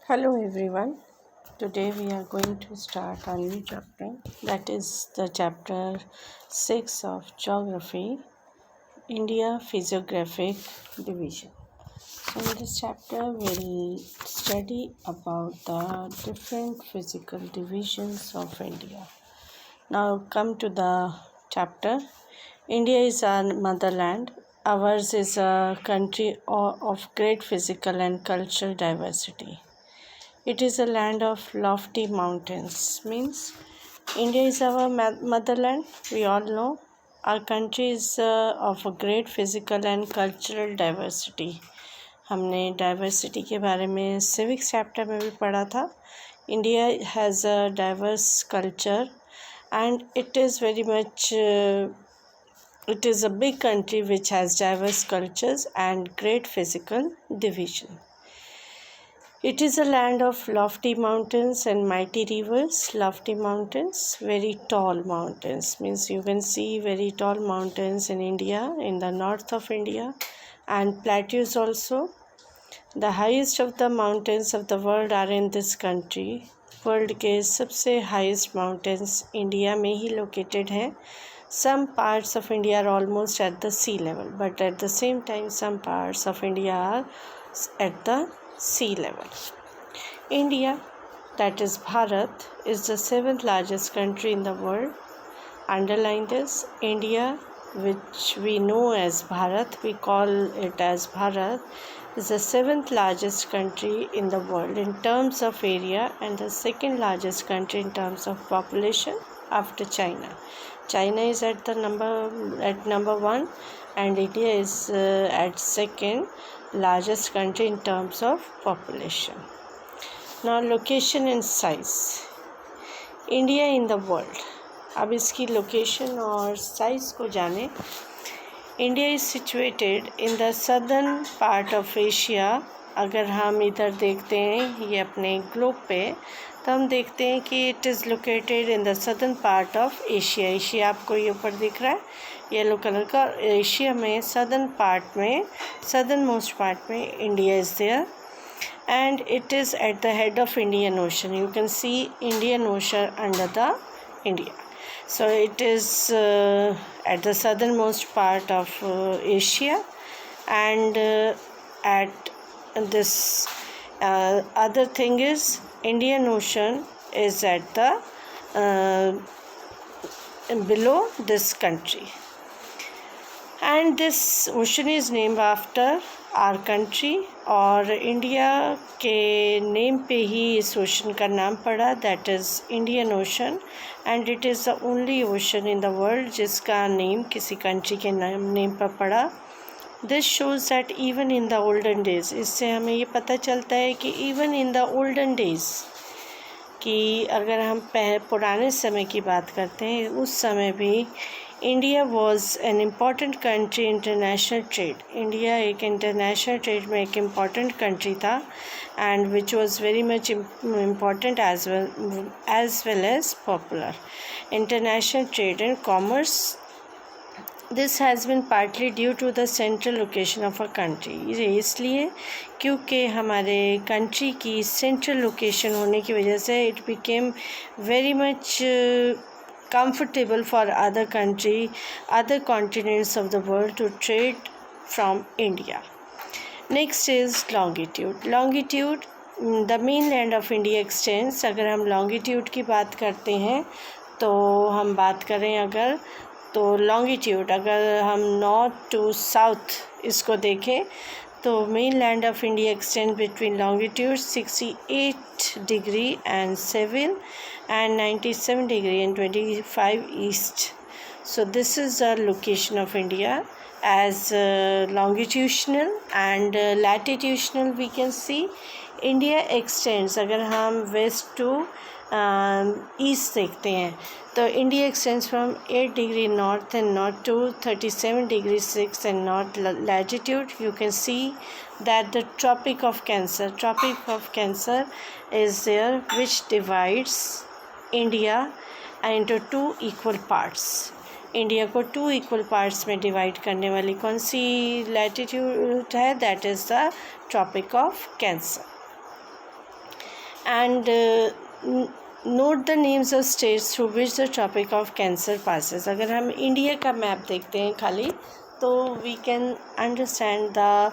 Hello everyone. Today we are going to start a new chapter, that is the chapter 6 of Geography, India Physiographic Division. So in this chapter we'll study about the different physical divisions of India. Now come to the chapter. India is our motherland. Ours is a country of great physical and cultural diversity. It is a land of lofty mountains. Means India is our motherland. We all know our country is of a great physical and cultural diversity. हमने diversity के बारे में civics chapter में भी पढ़ा था. India has a diverse culture and it is very much it is a big country which has diverse cultures and great physical division. It is a land of lofty mountains and mighty rivers. Lofty mountains, very tall mountains. Means you can see very tall mountains in India, in the north of India, and plateaus also. The highest of the mountains of the world are in this country. World के सबसे highest mountains India में ही located हैं. Some parts of India are almost at the sea level, but at the same time some parts of India are at the sea level. India, that is Bharat, is the seventh largest country in the world. Underline this. India, which we know as Bharat, we call it as Bharat, is the seventh largest country in the world in terms of area and the second largest country in terms of population after China. China is at number one and India is at second largest country in terms of population. Now location and size. India in the world. अब इसकी location और size को जाने. India is situated in the southern part of Asia. अगर हम इधर देखते हैं ये अपने ग्लोब पे, तो हम देखते हैं कि it is located in the southern part of Asia. Asia आपको ये ऊपर दिख रहा है येलो कलर का. एशिया में सदर्न पार्ट में, सदर्न मोस्ट पार्ट में India is there and it is at the head of Indian Ocean. You can see Indian Ocean under the India. So it is at the southernmost part of Asia and at this other thing is Indian Ocean is at the below this country. And this ocean is named after our country और India के name पे ही इस ocean का नाम पड़ा. That is Indian ocean and it is the only ocean in the world जिसका name किसी country के नेम पर पड़ा. This shows that even in the olden days, इससे हमें ये पता चलता है कि even in the olden days, कि अगर हम पुराने समय की बात करते हैं उस समय भी India was an important country international trade. India एक इंटरनेशनल ट्रेड में एक इम्पॉर्टेंट कंट्री था and which was very much important as well as popular. International trade and commerce. This has been partly due to the central location of a country. ये इसलिए क्योंकि हमारे country की central location होने की वजह से it became very much comfortable for other continents of the world to trade from India. Next is longitude. Longitude, the mainland of India extends. अगर हम longitude की बात करते हैं तो हम बात करें अगर तो longitude, अगर हम north to south इसको देखें तो mainland of India extends between longitude 68 degree and 7 and 97 degree and 25 east. So this is the location of India as longitudinal and latitudinal. We can see India extends, अगर हम west to east देखते हैं तो India extends from 8 degree north and north to 37 degree 6 and north latitude. You can see that the Tropic of Cancer is there, which divides India into two equal parts. India को 2 equal parts में divide करने वाली कौन सी latitude है? That is the Tropic of Cancer. and note the names of states through which the Tropic of Cancer passes. अगर हम India का मैप देखते हैं खाली तो we can understand the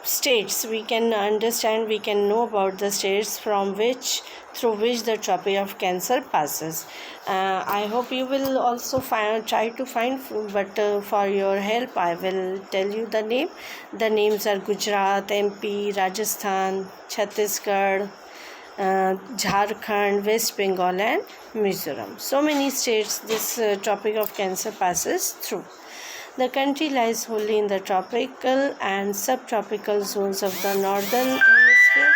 states, we can know about the states through which the Tropic of Cancer passes. I hope you will also try to find, but for your help I will tell you the name. The names are Gujarat, MP, Rajasthan, Chhattisgarh, Jharkhand, West Bengal and Mizoram. So many states this Tropic of Cancer passes through. The country lies wholly in the tropical and subtropical zones of the northern hemisphere.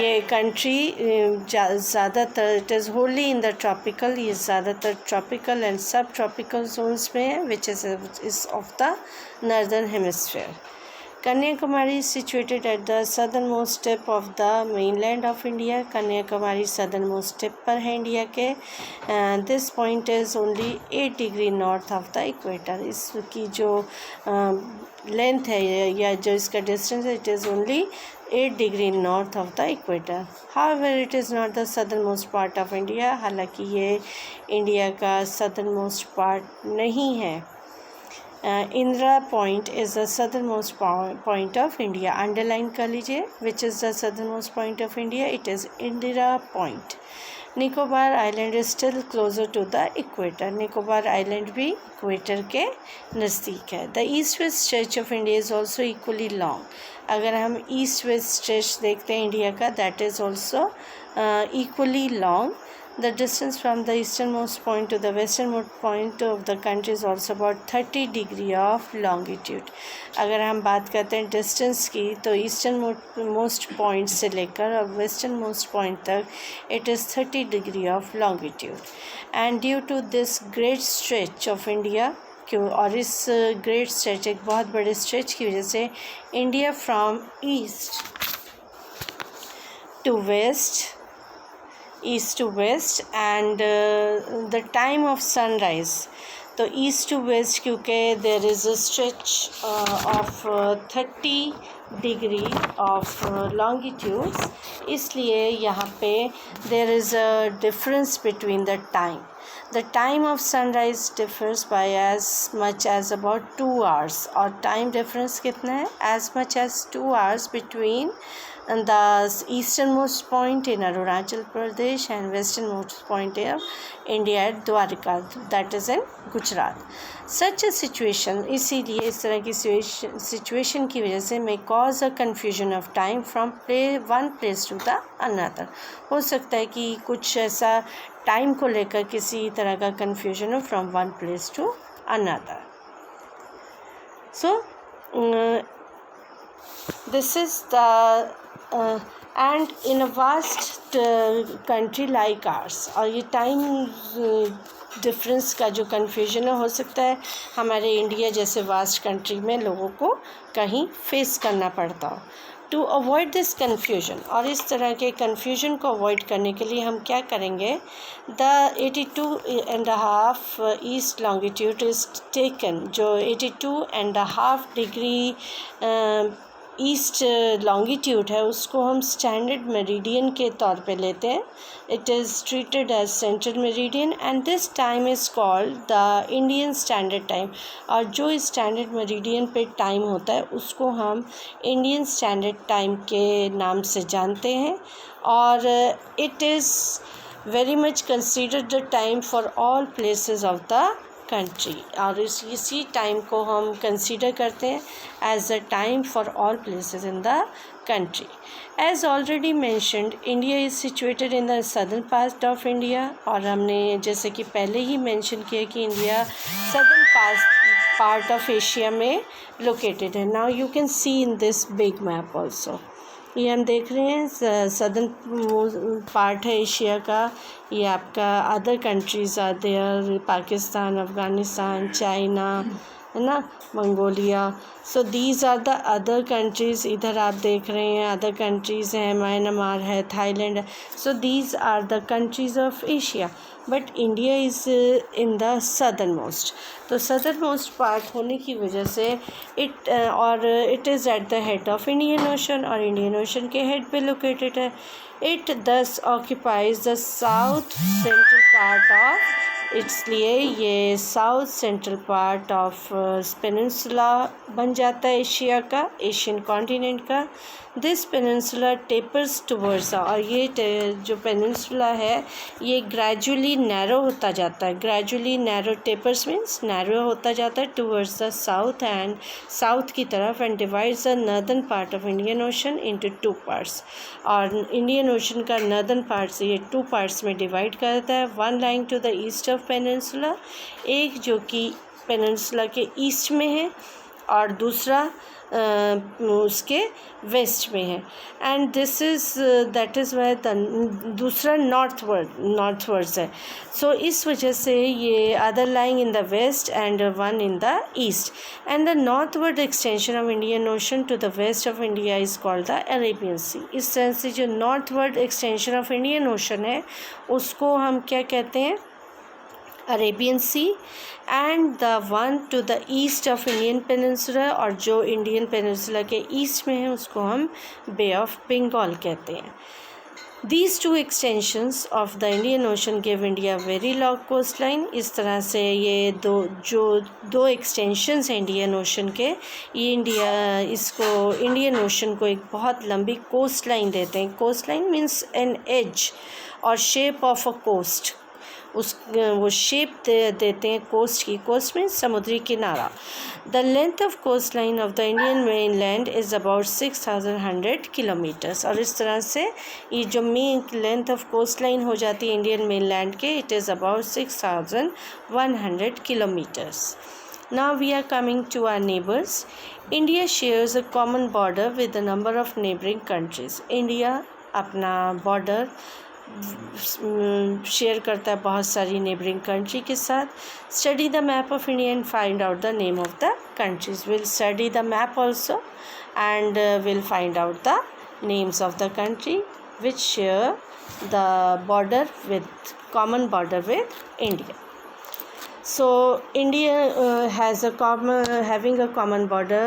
ये country ज़्यादातर it is wholly in the tropical, ये ज़्यादातर tropical and subtropical zones में है, which is of the northern hemisphere. Kanyakumari is situated at the southernmost tip of the mainland of India. Kanyakumari southernmost tip पर है India के. This point is only 8 degree north of the equator. इसकी जो length है या जो इसका distance है, it is only 8 degree north of the equator. However, it is not the southernmost part of India. हालांकि ये इंडिया का southernmost part नहीं है. Indira Point is the southernmost point of India. Underline कर लीजिए, which is the southernmost point of India. It is Indira Point. Nicobar Island is still closer to the equator. Nicobar Island भी equator के नज़दीक है. The east-west stretch of India is also equally long. अगर हम east-west stretch देखते हैं India का, that is also equally long. The distance from the easternmost point to the westernmost point of the country is also about 30 degree of longitude. अगर हम बात करते हैं distance की तो easternmost point से लेकर और westernmost point तक it is 30 degree of longitude. And due to this great stretch of India, और इस great stretch एक बहुत बड़े stretch की वजह से India from east to west and the time of sunrise, तो east to west क्योंकि there is a stretch of 30 degree of longitudes, इसलिए यहाँ पे there is a difference between the time. The time of sunrise differs by as much as about 2 hours. और time difference कितना है? As much as 2 hours between the easternmost point in Arunachal Pradesh and westernmost point of India at Dwarka, that is in Gujarat. Such a situation, इसीलिए इस तरह की situation की वजह से may cause a confusion of time from one place to the another. हो सकता है कि कुछ ऐसा time को लेकर किसी तरह का confusion हो from one place to another. So this is the and in a vast country like ours, और ये time डिफरेंस का जो कन्फ्यूजन हो सकता है हमारे इंडिया जैसे वास्ट कंट्री में लोगों को कहीं फेस करना पड़ता हो. टू अवॉइड दिस कन्फ्यूजन, और इस तरह के कन्फ्यूजन को अवॉइड करने के लिए हम क्या करेंगे, the 82.5 east longitude is taken, जो 82.5 डिग्री ईस्ट लॉन्गिट्यूड है उसको हम स्टैंडर्ड मेरिडियन के तौर पे लेते हैं. It is treated as central meridian and this time is called the Indian standard time. और जो स्टैंडर्ड मेरिडियन पे टाइम होता है उसको हम इंडियन स्टैंडर्ड टाइम के नाम से जानते हैं. और it is very much considered the time for all places of the country, और इसी टाइम को हम कंसीडर करते हैं as a time for all places in the country. As already mentioned, India is situated in the southern part of India, और हमने जैसे कि पहले ही मेंशन किया कि India southern part of Asia में लोकेटेड है. Now you can see in this big map also, ये हम देख रहे हैं सदर्न पार्ट है एशिया का. ये आपका other countries are there, Pakistan, Afghanistan, China, है ना, Mongolia. So these are the other countries. इधर आप देख रहे हैं अदर कंट्रीज़ हैं, म्यांमार है, थाईलैंड है. So these are the countries of Asia, but India is in the southern most. तो सदर्न मोस्ट पार्ट होने की वजह से it is at the head of Indian Ocean, और इंडियन ओशन के हेड पे लोकेटेड है. इट दस occupies the south central part of, इसलिए ये south central part of peninsula बन जाता है एशिया का, एशियन कॉन्टिनेंट का. दिस पेनिनसुला टेपर्स टूवर्ड्स, और ये जो पेनिनसुला है ये ग्रेजुअली नैरो होता जाता है. Gradually narrow, tapers means narrow होता जाता है towards the south and south की तरफ, and divides the northern part of Indian Ocean into two parts. और इंडियन ओशन का नर्दर्न पार्ट्स ये टू पार्ट्स में डिवाइड करता है. One lying to the east of peninsula, एक जो कि पेनिनसुला के ईस्ट में है और दूसरा उसके वेस्ट में है. And this is that is why दूसरा नॉर्थवर्ड्स है. सो इस वजह से ये other lying in the west and one in the east. And the northward extension of Indian Ocean to the west of India is called the Arabian Sea. इस तरह से जो northward extension of Indian Ocean है उसको हम क्या कहते हैं, Arabian Sea. And the one to the east of Indian peninsula, और जो इंडियन पेनिनसुला के ईस्ट में है उसको हम बे ऑफ बंगाल कहते हैं. These two extensions of the Indian Ocean give India very long coastline. इस तरह से ये दो एक्सटेंशंस हैं इंडियन ओशन के, ये इंडियन ओशन को एक बहुत लंबी कोस्ट लाइन देते हैं. Coast line means an edge और शेप ऑफ अ कोस्ट, वो शेप देते हैं कोस्ट की. कोस्ट मीन्स समुद्री किनारा. The length of coast line of the Indian main land is about 6100 kilometres. और इस तरह से ये जो main length of coast line हो जाती है इंडियन मेन लैंड के, it is about 6100 kilometres. Now we are coming to our neighbors. India shares a common border with a number of neighboring countries. India अपना border share करता है बहुत सारी neighbouring country के साथ. Study the map of India and find out the name of the countries. Will study the map also and will find out the names of the country which share the border with common border with India. So India has having a common border.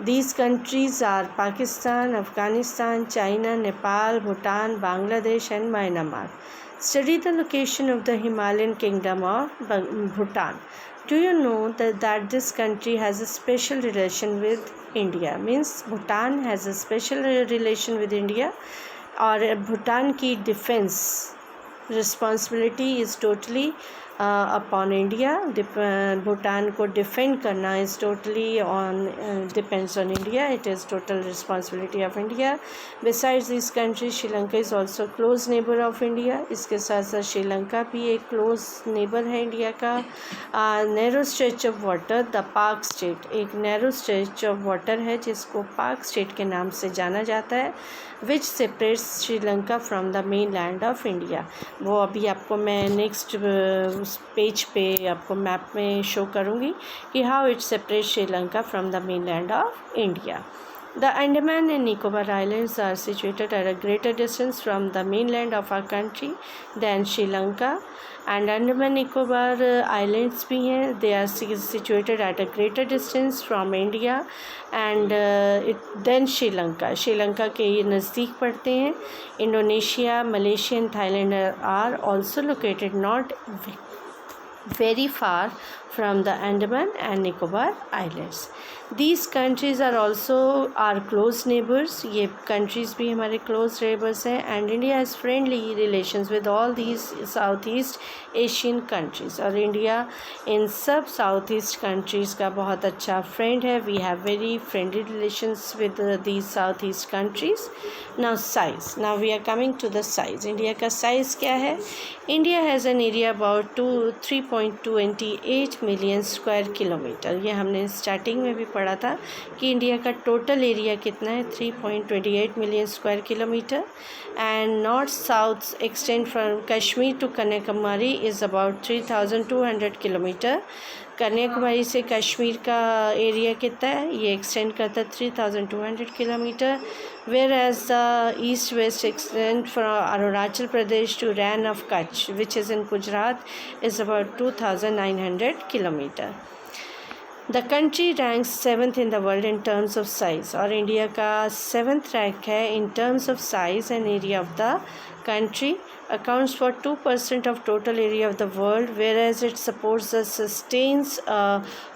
These countries are Pakistan, Afghanistan, China, Nepal, Bhutan, Bangladesh and Myanmar. Study the location of the Himalayan kingdom of Bhutan. Do you know that this country has a special relation with India? Means Bhutan has a special relation with India. और भूटान की defence responsibility is totally upon India. Bhutan को defend करना is totally on depends on India. It is total responsibility of India. Besides this country Sri Lanka is also close neighbour of India. इसके साथ साथ श्रीलंका भी एक close neighbour है इंडिया का. Narrow stretch of water the पाक स्टेट, एक नैरो स्ट्रेच ऑफ वाटर है जिसको पाक स्टेट के नाम से जाना जाता है, which separates Sri Lanka from the main land of India. वो अभी आपको मैं नेक्स्ट पेज पे आपको मैप में शो करूँगी कि how it separate Sri Lanka from the main land of India. The Andaman and Nicobar Islands are situated at a greater distance from the mainland of our country than Sri Lanka. And Andaman Nicobar Islands भी हैं, they are situated at a greater distance from India and then Sri Lanka. Sri Lanka के ये नज़दीक पड़ते हैं. Indonesia, Malaysia and Thailand are also located not very far from the Andaman and Nicobar Islands. These countries are also our close neighbors. ये countries भी हमारे close neighbors हैं. And India has friendly relations with all these Southeast Asian countries. और India इन सब Southeast countries का बहुत अच्छा friend है. We have very friendly relations with these Southeast countries. Now size. Now we are coming to the size. India का size क्या है? India has an area about 3.28 million square kilometer. ये हमने starting में भी पढ़ा था कि इंडिया का टोटल एरिया कितना है, 3.28 million square kilometre. And north south extend from Kashmir to Kanyakumari is about 3200 kilometre. Kanyakumari से कश्मीर का एरिया कितना है, ये एक्सटेंड करता है 3200 kilometre, whereas the east west extend from Arunachal Pradesh to Rann of Kutch which is in Gujarat is about 2900 kilometre. The country ranks 7th in the world in terms of size, और India का 7th rank है in terms of size and area of the country, accounts for 2% of total area of the world, whereas it supports the sustains a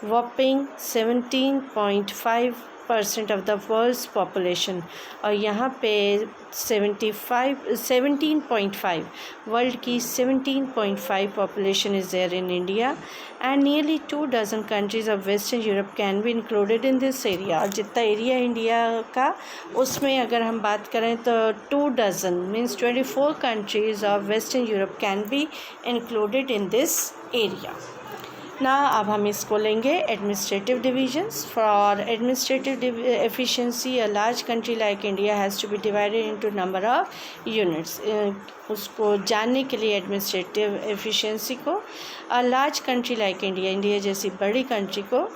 whopping 17.5% of the world's population, और यहाँ पे 17.5 world की 17.5 population is there in India, and nearly 24 countries of Western Europe can be included in this area। और जितना area India का उसमें अगर हम बात करें तो 24 means 24 countries of Western Europe can be included in this area। ना अब हम इसको लेंगे administrative divisions. For administrative efficiency a large country like India has to be divided into number of units. उसको जानने के लिए एडमिनिस्ट्रेटिव एफिशिएंसी को a large country like India, India जैसी बड़ी कंट्री को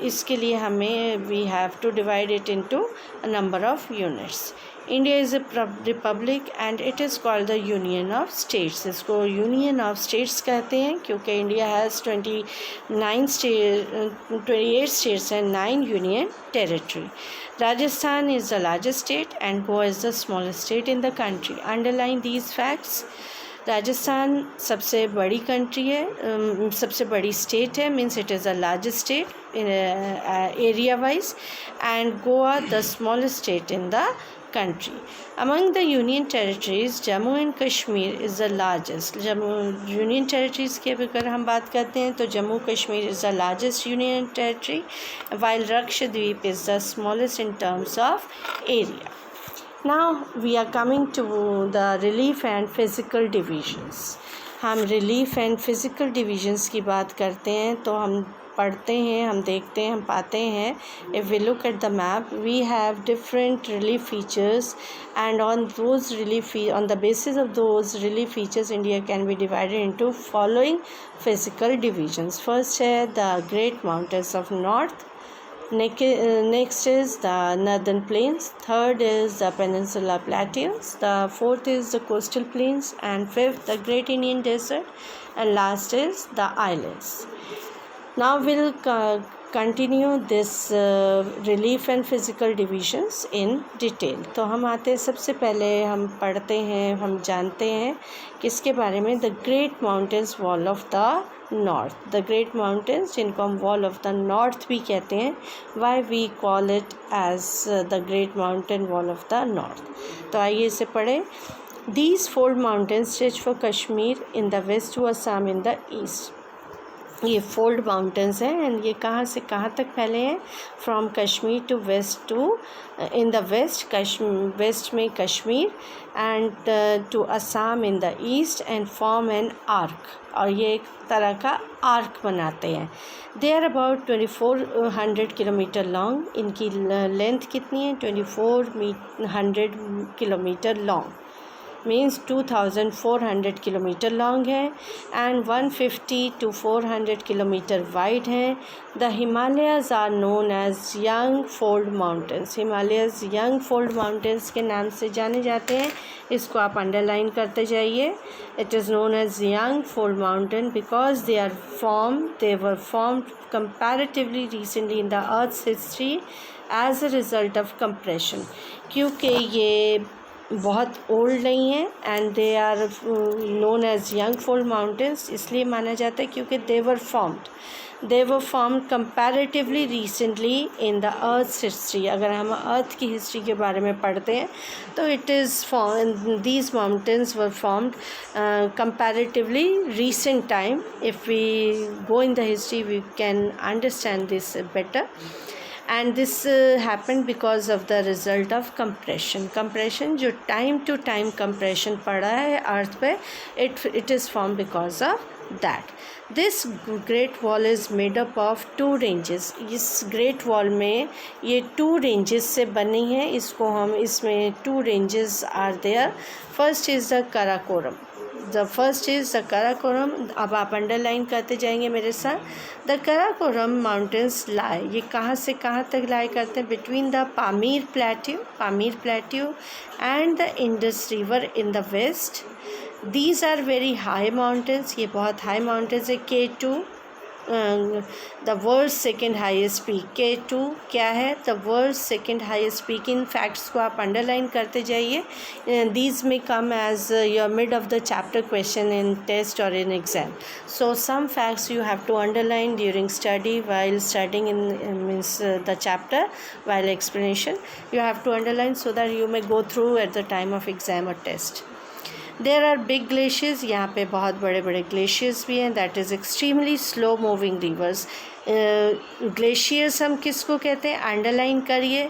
इसके लिए हमें we have to divide it into number of units. India is a republic and it is called the union of states. इसको यूनियन ऑफ स्टेट्स कहते हैं क्योंकि India has 28 states and 9 union territory. Rajasthan is the largest state and Goa is the smallest state in the country. Underline these facts. Rajasthan सबसे बड़ी country है, सबसे बड़ी state है, means it is the largest state area wise, and Goa the smallest state in the country. Among the union territories, Jammu and Kashmir is the largest. Jammu union territories की अगर हम बात करते हैं तो Jammu Kashmir is the largest union territory, while Lakshadweep is the smallest in terms of area. Now we are coming to the relief and physical divisions. हम relief and physical divisions की बात करते हैं तो हम पढ़ते हैं, हम देखते हैं, हम पाते हैं, if we look at the map we have different relief features, and on the basis of those relief features India can be divided into following physical divisions. First है the Great Mountains of North, next is the Northern Plains, third is the Peninsula Plateaus, the fourth is the Coastal Plains, and fifth the Great Indian Desert, and last is the islands. Now we'll continue this relief and physical divisions in detail. तो हम आते हैं, सबसे पहले हम पढ़ते हैं, हम जानते हैं किसके बारे में, the great mountains wall of the north. The great mountains जिनको हम वॉल ऑफ द नॉर्थ भी कहते हैं, why we call it as the great mountain wall of the north. तो आइए इसे पढ़ें। These fold mountains stretch for Kashmir in the west to Assam in the east. ये फोल्ड माउंटेन्स हैं एंड ये कहाँ से कहाँ तक फैले हैं, from Kashmir to west to in the west, west में Kashmir and to Assam in the east, and form an arc, और ये एक तरह का आर्क बनाते हैं। They are about 2400 kilometre long. इनकी लेंथ कितनी है, 2400 kilometre long, means 2400 kilometre long है, एंड 150 to 400 किलोमीटर वाइड है। The Himalayas are known as young fold mountains. Himalayas young fold mountains के नाम से जाने जाते हैं, इसको आप अंडरलाइन करते जाइए। It is known as young fold mountain because they were formed comparatively recently in the earth's history as a result of compression. क्योंकि ये बहुत ओल्ड नहीं है and they are known as young fold mountains, इसलिए माना जाता है क्योंकि they were formed comparatively recently in the earth history. अगर हम अर्थ की हिस्ट्री के बारे में पढ़ते हैं तो it is these mountains were formed comparatively recent time. If we go in the history we can understand this better. And this happened because of the result of compression जो time to time compression पड़ा है अर्थ पे, it is formed because of that. This great wall is made up of 2 ranges. इस great wall में ये 2 ranges से बनी है, इसको हम इसमें 2 ranges are there. First is the Karakoram. The first is the Karakoram. अब आप अंडरलाइन करते जाएंगे मेरे साथ. द काराकोरम माउंटेन्स लाई, ये कहाँ से कहाँ तक लाई करते हैं? Between the Pamir plateau and the Indus river in the west. These are very high mountains, ये बहुत हाई माउंटेन्स है. K2 the world second highest peak. K2 क्या है? The world second highest peak. In facts को आप underline करते जाइए. These में come as your mid of the chapter question in test और in exam. So some facts you have to underline during study, while studying means the chapter, while explanation you have to underline so that you may go through at the time of exam or test. There are big glaciers, यहाँ पे बहुत बड़े बड़े glaciers भी हैं. That is extremely slow moving rivers. Glaciers हम किसको कहते हैं? अंडरलाइन करिए.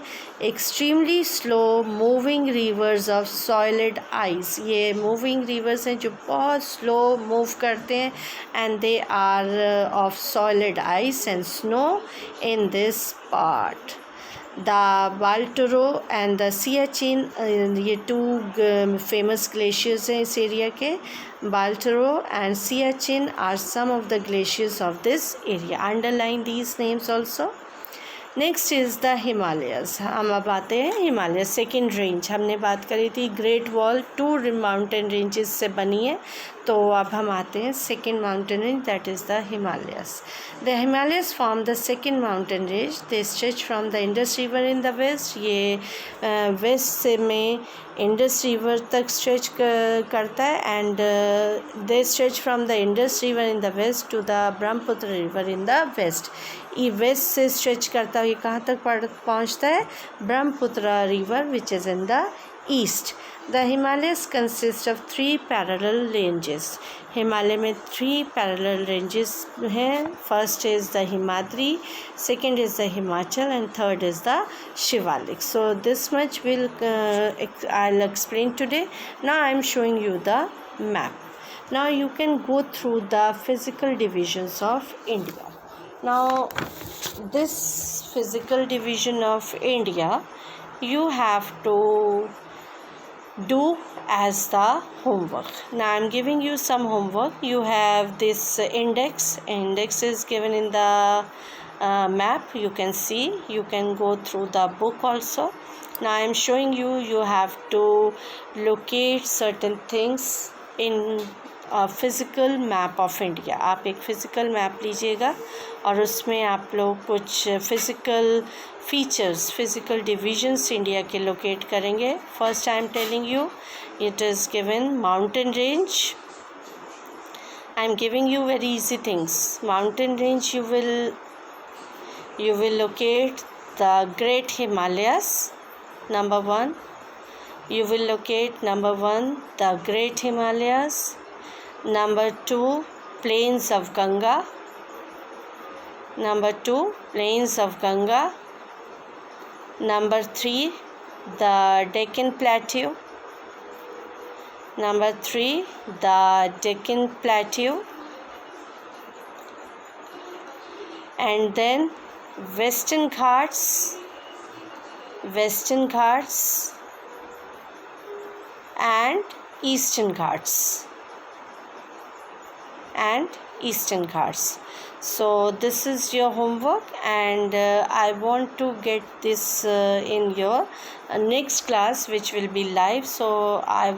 extremely slow moving rivers of solid ice. ये moving rivers हैं जो बहुत slow move करते हैं and they are of solid ice and snow in this part. The Baltoro and the Siachen, ये टू फेमस ग्लेशियर्स हैं इस एरिया के. Baltoro and Siachen are some of the glaciers of this area. Underline these names also. Next is the Himalayas. हम अब आते हैं Himalaya second range. हमने बात करी थी ग्रेट वॉल 2 माउंटेन रेंजेस से बनी है. तो अब हम आते हैं second mountain range, that is the Himalayas. The Himalayas form the second mountain range. They stretch from the Indus river in the west. ये वेस्ट से में इंडस रिवर तक स्ट्रेच करता है and they stretch from the Indus river in the west to the Brahmaputra river in the west. ये west से stretch करता है. ये कहाँ तक पहुँचता है? Brahmaputra river which is in the east. The Himalayas consist of 3 parallel ranges. Himalaya में 3 पैरेलल रेंजेस हैं. First is the Himadri, second is the Himachal and third is the Shivalik. So this much will I'll explain today. Now I am showing you the map. Now you can go through the physical divisions of India. Now this physical division of India you have to do as the homework. Now I am giving you some homework. You have this index. Index is given in the map. You can see. You can go through the book also. Now I am showing you. You have to locate certain things in physical map of India. आप एक physical map लीजिएगा और उसमें आप लोग कुछ physical features, physical divisions India के locate करेंगे. First I am telling you it is given mountain range. I am giving you very easy things. Mountain range you will locate the Great Himalayas. Number 1, you will locate number 1 the Great Himalayas. Number 2, plains of Ganga. Number 2, plains of Ganga. Number 3, the Deccan Plateau. Number 3, the Deccan Plateau. And then Western Ghats and Eastern Ghats. So this is your homework and I want to get this in your next class which will be live. So I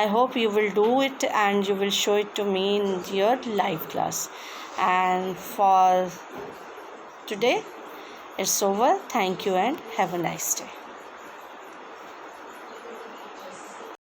hope you will do it and you will show it to me in your live class. And for today it's over. Thank you and have a nice day.